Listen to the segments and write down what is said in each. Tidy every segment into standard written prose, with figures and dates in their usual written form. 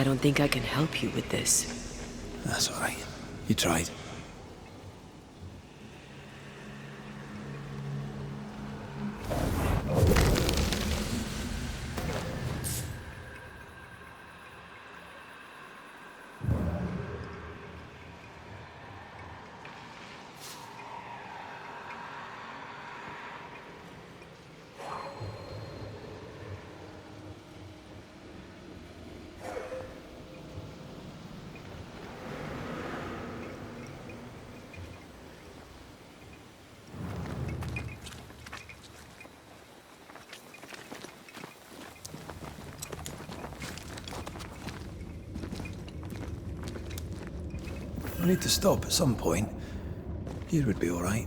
I don't think I can help you with this. That's all right. You tried. I need to stop at some point. Here would be all right.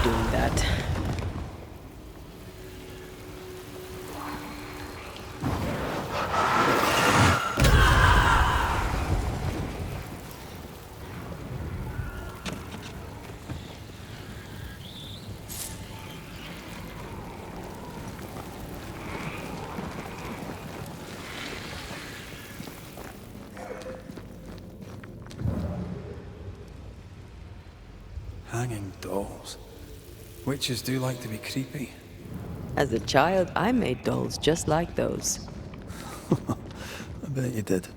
Doing that. Hanging dolls. Witches do like to be creepy. As a child, I made dolls just like those. I bet you did.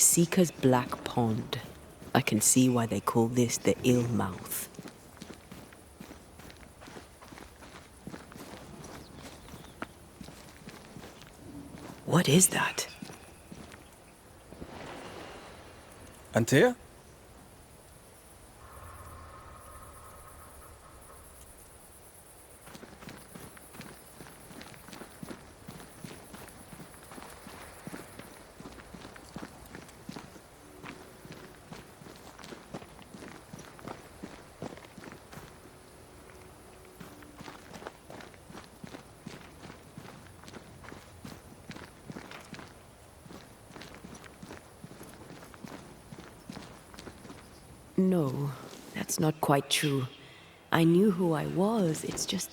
Seeker's Black Pond. I can see why they call this the Ill Mouth. What is that? Antea? No, that's not quite true. I knew who I was, it's just...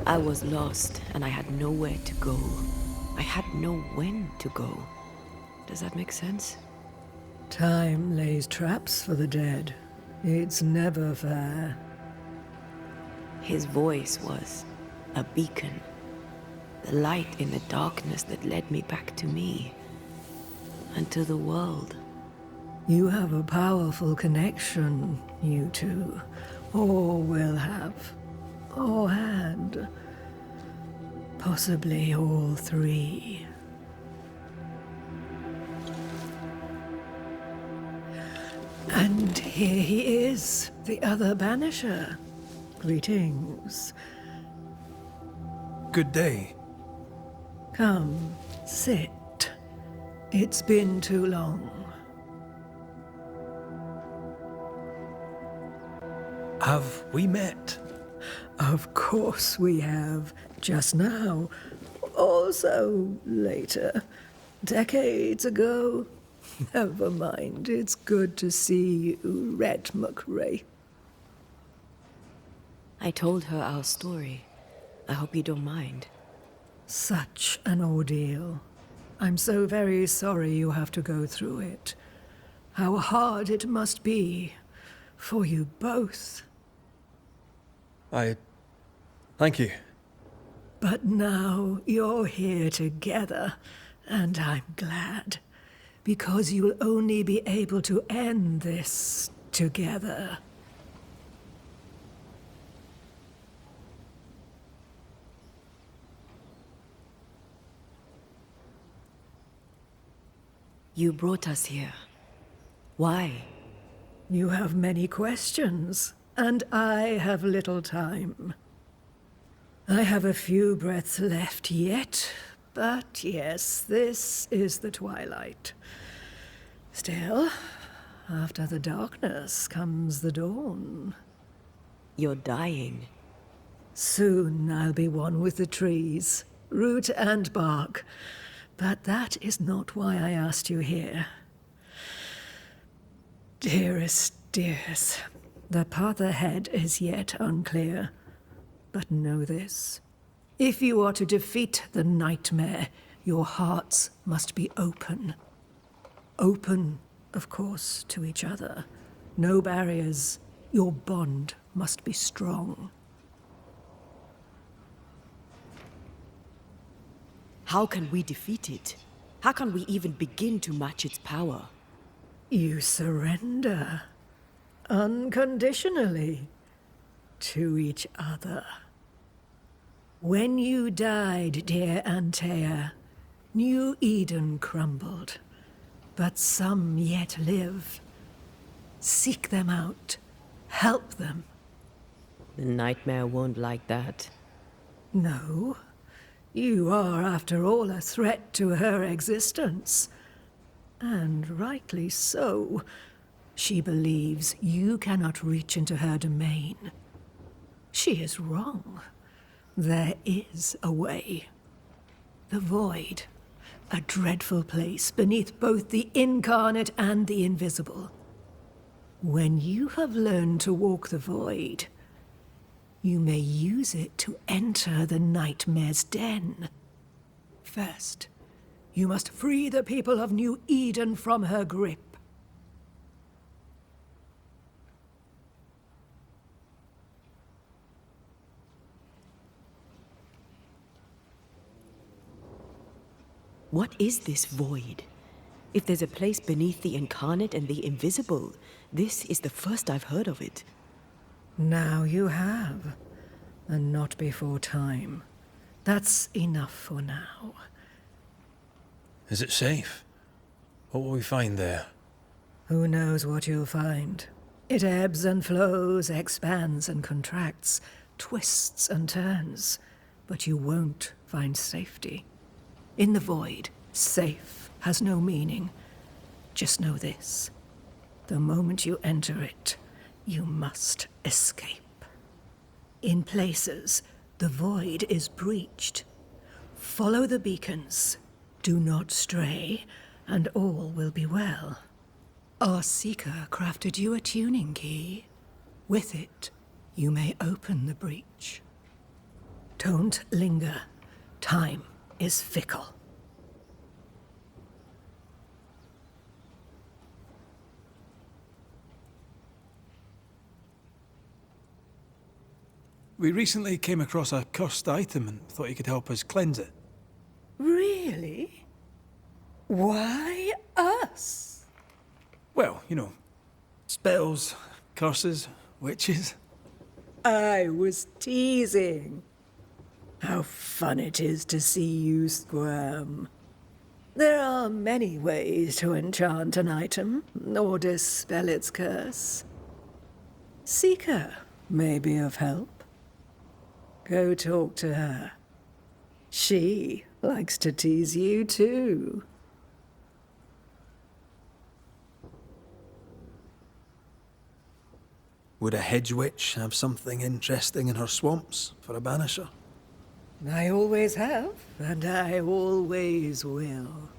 I was lost, and I had nowhere to go. I had no when to go. Does that make sense? Time lays traps for the dead. It's never fair. His voice was a beacon. The light in the darkness that led me back to me. And to the world. You have a powerful connection, you two. Or will have. Or had. Possibly all three. And here he is, the other Banisher. Greetings. Good day. Come, sit. It's been too long. Have we met? Of course we have. Just now. Also later. Decades ago. Never mind. It's good to see you, Red McRae. I told her our story. I hope you don't mind. Such an ordeal. I'm so very sorry you have to go through it. How hard it must be for you both. Thank you. But now you're here together, and I'm glad. Because you'll only be able to end this together. You brought us here. Why? You have many questions, and I have little time. I have a few breaths left yet, but yes, this is the twilight. Still, after the darkness comes the dawn. You're dying. Soon I'll be one with the trees, root and bark. But that is not why I asked you here. Dearest dears, the path ahead is yet unclear. But know this. If you are to defeat the nightmare, your hearts must be open. Open, of course, to each other. No barriers. Your bond must be strong. How can we defeat it? How can we even begin to match its power? You surrender. Unconditionally. To each other. When you died, dear Antea, New Eden crumbled. But some yet live. Seek them out. Help them. The nightmare won't like that. No. You are, after all, a threat to her existence. And rightly so. She believes you cannot reach into her domain. She is wrong. There is a way. The void. A dreadful place beneath both the incarnate and the invisible. When you have learned to walk the void, you may use it to enter the nightmare's den. First, you must free the people of New Eden from her grip. What is this void? If there's a place beneath the incarnate and the invisible, this is the first I've heard of it. Now you have, and not before time. That's enough for now. Is it safe? What will we find there? Who knows what you'll find? It ebbs and flows, expands and contracts, twists and turns, but you won't find safety. In the void, safe has no meaning. Just know this. The moment you enter it, you must escape. In places, the void is breached. Follow the beacons. Do not stray, and all will be well. Our seeker crafted you a tuning key. With it, you may open the breach. Don't linger. Time is fickle. We recently came across a cursed item and thought you could help us cleanse it. Really? Why us? Well, you know, spells, curses, witches. I was teasing. How fun it is to see you squirm. There are many ways to enchant an item, or dispel its curse. Seeker may be of help. Go talk to her. She likes to tease you too. Would a hedge witch have something interesting in her swamps for a banisher? I always have, and I always will.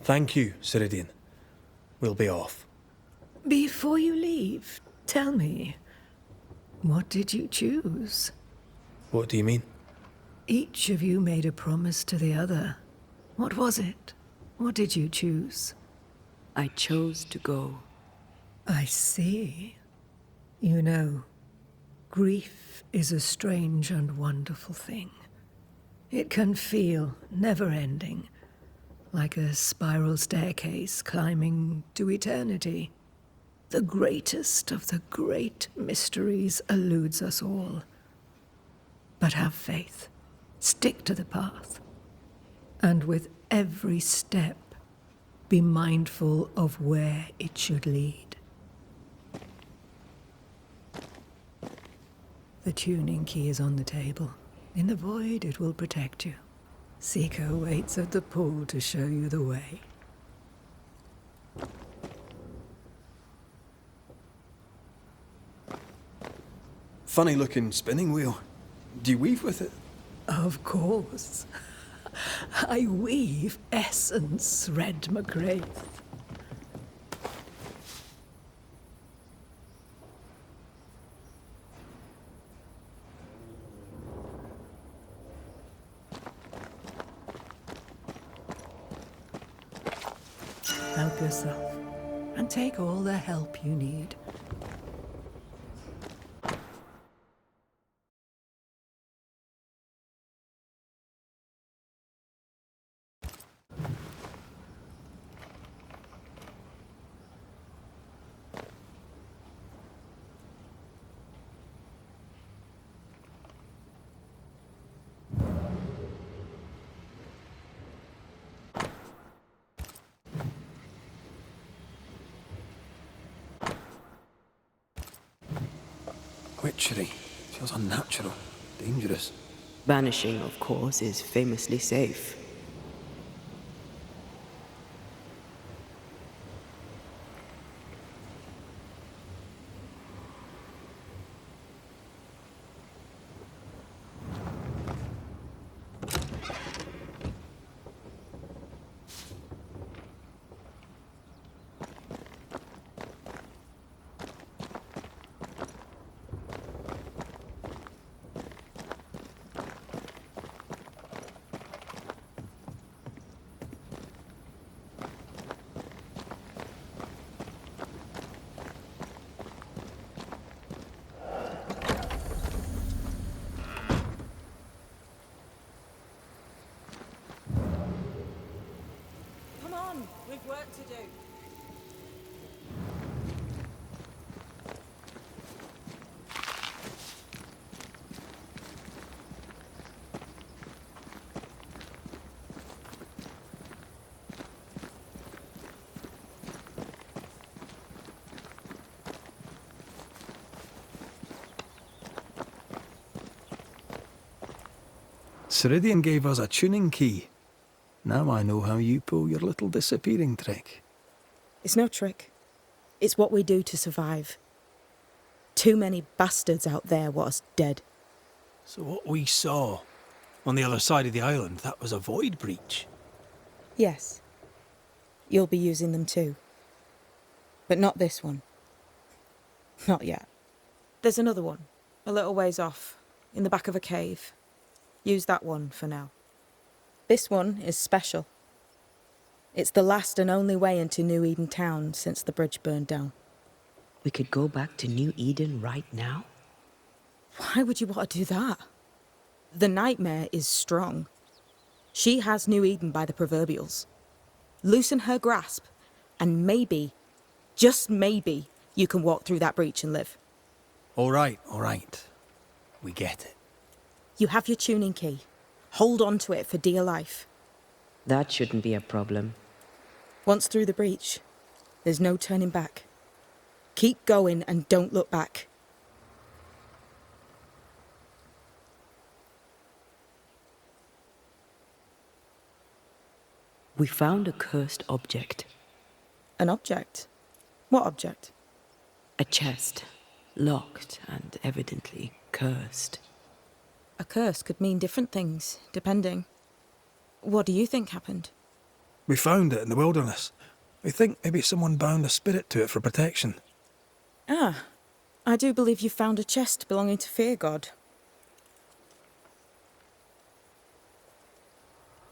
Thank you, Ceridian. We'll be off. Before you leave, tell me, what did you choose? What do you mean? Each of you made a promise to the other. What was it? What did you choose? I chose to go. I see. You know, grief is a strange and wonderful thing. It can feel never-ending, like a spiral staircase climbing to eternity. The greatest of the great mysteries eludes us all. But have faith. Stick to the path. And with every step, be mindful of where it should lead. The tuning key is on the table. In the void, it will protect you. Seeker waits at the pool to show you the way. Funny looking spinning wheel. Do you weave with it? Of course. I weave essence, Red McGrath. Help yourself, and take all the help you need. Witchery. Feels unnatural. Dangerous. Banishing, of course, is famously safe. Come on, we've work to do. Ceridian gave us a tuning key. Now I know how you pull your little disappearing trick. It's no trick. It's what we do to survive. Too many bastards out there want us dead. So what we saw on the other side of the island, that was a void breach. Yes. You'll be using them too. But not this one. Not yet. There's another one, a little ways off, in the back of a cave. Use that one for now. This one is special. It's the last and only way into New Eden town since the bridge burned down. We could go back to New Eden right now? Why would you want to do that? The nightmare is strong. She has New Eden by the proverbials. Loosen her grasp, and maybe, just maybe, you can walk through that breach and live. All right. We get it. You have your tuning key. Hold on to it for dear life. That shouldn't be a problem. Once through the breach, there's no turning back. Keep going and don't look back. We found a cursed object. An object? What object? A chest. Locked and evidently cursed. A curse could mean different things, depending. What do you think happened? We found it in the wilderness. We think maybe someone bound a spirit to it for protection. Ah, I do believe you found a chest belonging to Fear God.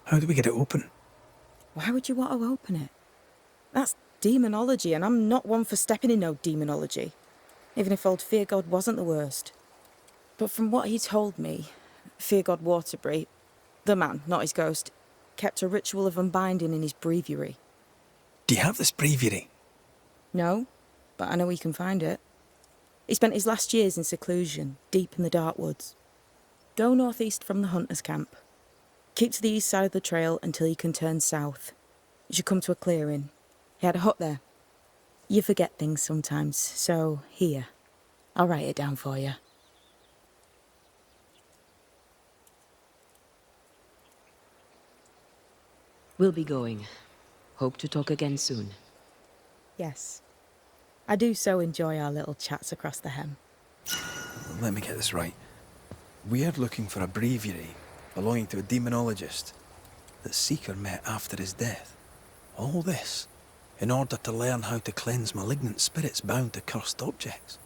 How do we get it open? Why would you want to open it? That's demonology, and I'm not one for stepping in no demonology, even if old Fear God wasn't the worst. But from what he told me, Fear God Waterbury, the man, not his ghost, kept a ritual of unbinding in his breviary. Do you have this breviary? No, but I know he can find it. He spent his last years in seclusion, deep in the dark woods. Go northeast from the hunter's camp. Keep to the east side of the trail until you can turn south. You should come to a clearing. He had a hut there. You forget things sometimes, so here. I'll write it down for you. We'll be going. Hope to talk again soon. Yes. I do so enjoy our little chats across the hem. Let me get this right. We're looking for a breviary belonging to a demonologist that Seeker met after his death. All this in order to learn how to cleanse malignant spirits bound to cursed objects.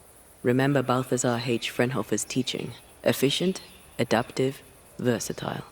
Remember Balthazar H. Frenhofer's teaching. Efficient, adaptive, versatile.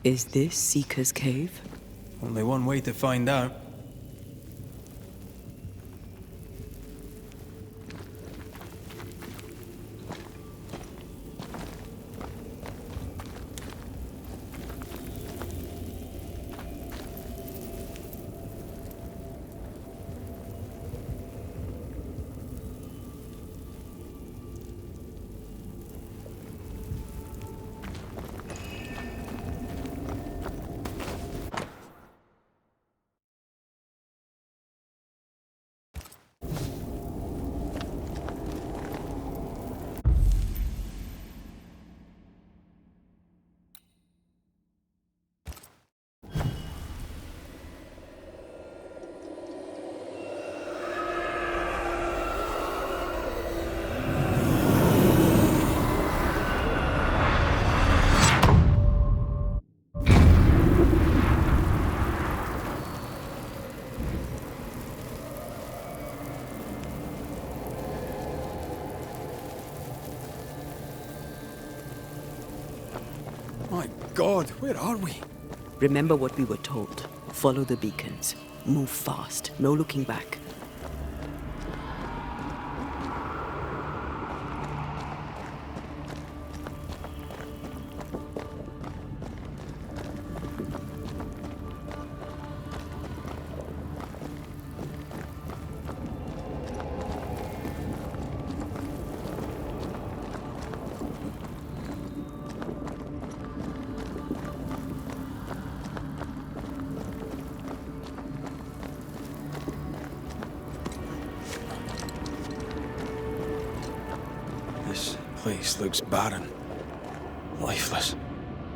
Is this Seeker's Cave? Only one way to find out. My God, where are we? Remember what we were told. Follow the beacons. Move fast. No looking back. This place looks barren. Lifeless.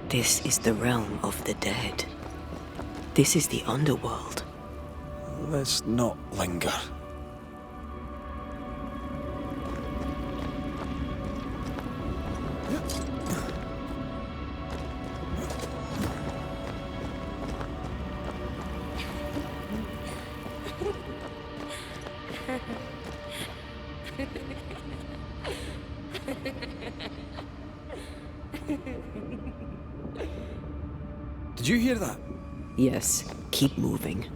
This is the realm of the dead. This is the underworld. Let's not linger. Did you hear that? Yes, keep moving.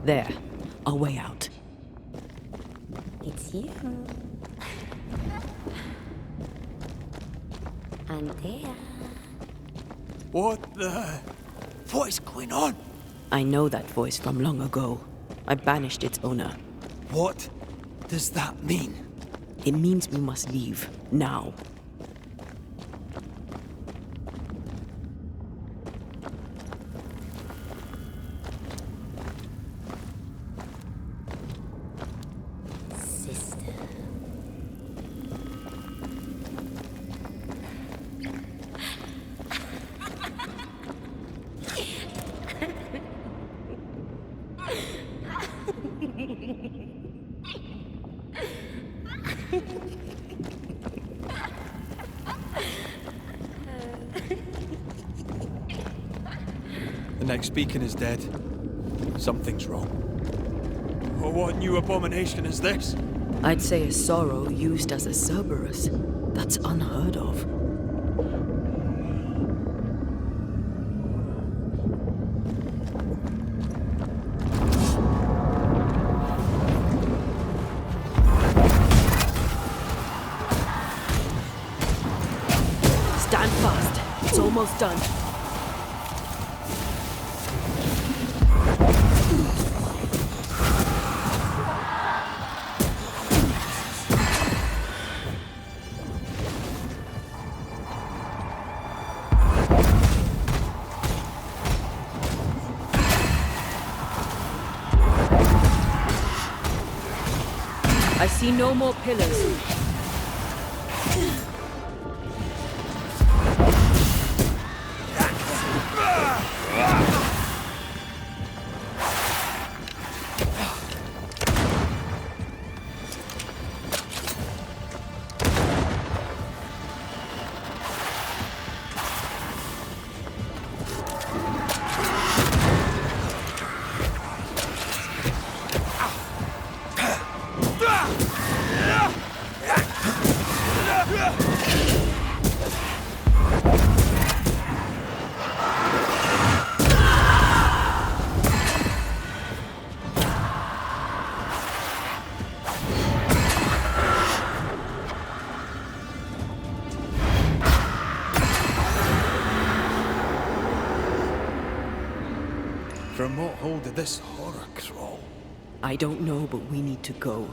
There, our way out. It's you. And there. What is going on? I know that voice from long ago. I banished its owner. What does that mean? It means we must leave, now. Sister. The next beacon is dead. Something's wrong. Oh, what new abomination is this? I'd say a sorrow used as a Cerberus. That's unheard of. Stand fast. It's almost done. I see no more pillars. From what hole did this horror crawl? I don't know, but we need to go.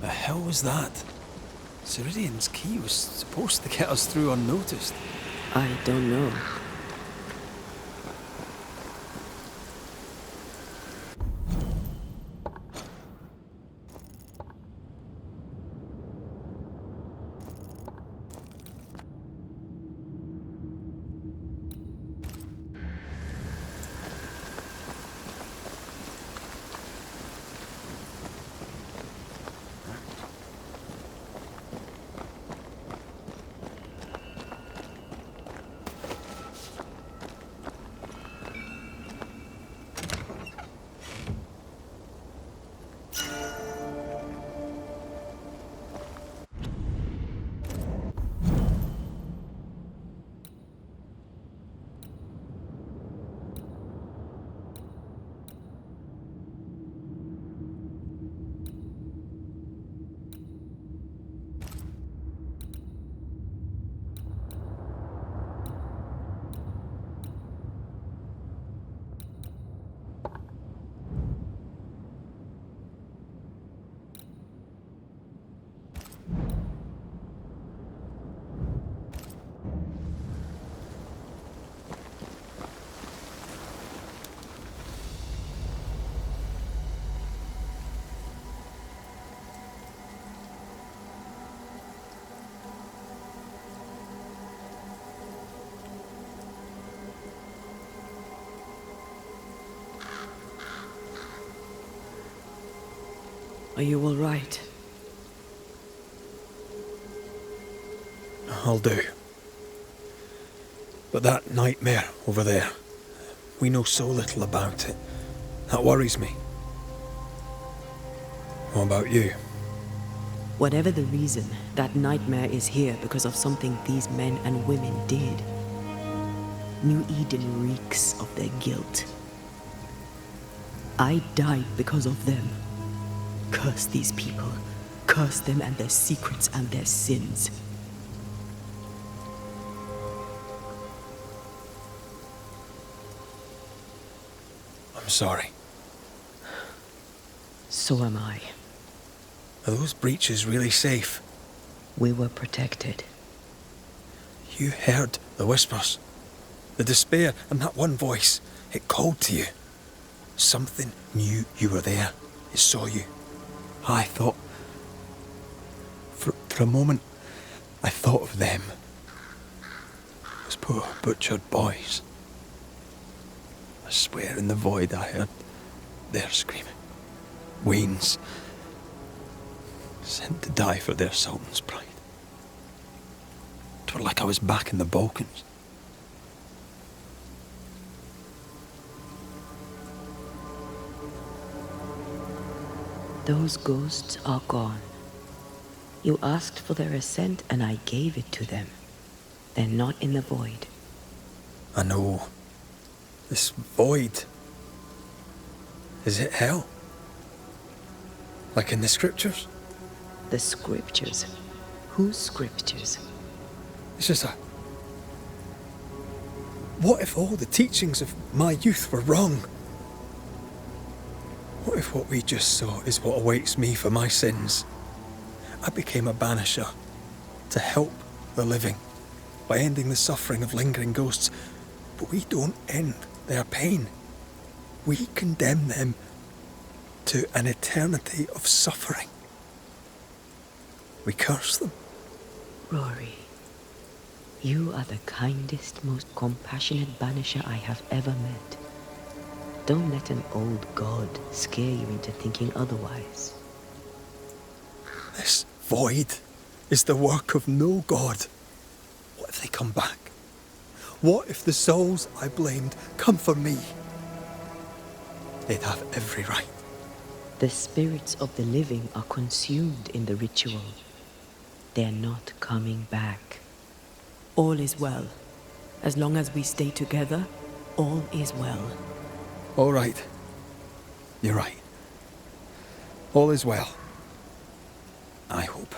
The hell was that? Ceridian's key was supposed to get us through unnoticed. I don't know. Are you all right? I'll do. But that nightmare over there, we know so little about it. That worries me. What about you? Whatever the reason, that nightmare is here because of something these men and women did. New Eden reeks of their guilt. I died because of them. Curse these people. Curse them and their secrets and their sins. I'm sorry. So am I. Are those breaches really safe? We were protected. You heard the whispers, the despair, and that one voice. It called to you. Something knew you were there. It saw you. I thought... For a moment, I thought of them. Those poor butchered boys. I swear in the void I heard their screaming. Wains. Sent to die for their sultan's pride. It were like I was back in the Balkans. Those ghosts are gone. You asked for their ascent and I gave it to them. They're not in the void. I know. This void. Is it hell? Like in the scriptures? The scriptures. Whose scriptures? It's just a... What if all the teachings of my youth were wrong? What if what we just saw is what awaits me for my sins? I became a banisher to help the living by ending the suffering of lingering ghosts, but we don't end their pain. We condemn them to an eternity of suffering. We curse them. Rory, You are the kindest, most compassionate banisher I have ever met. Don't let an old god scare you into thinking otherwise. This void is the work of no god. What if they come back? What if the souls I blamed come for me? They'd have every right. The spirits of the living are consumed in the ritual. They're not coming back. All is well. As long as we stay together, all is well. All right. You're right. All is well. I hope.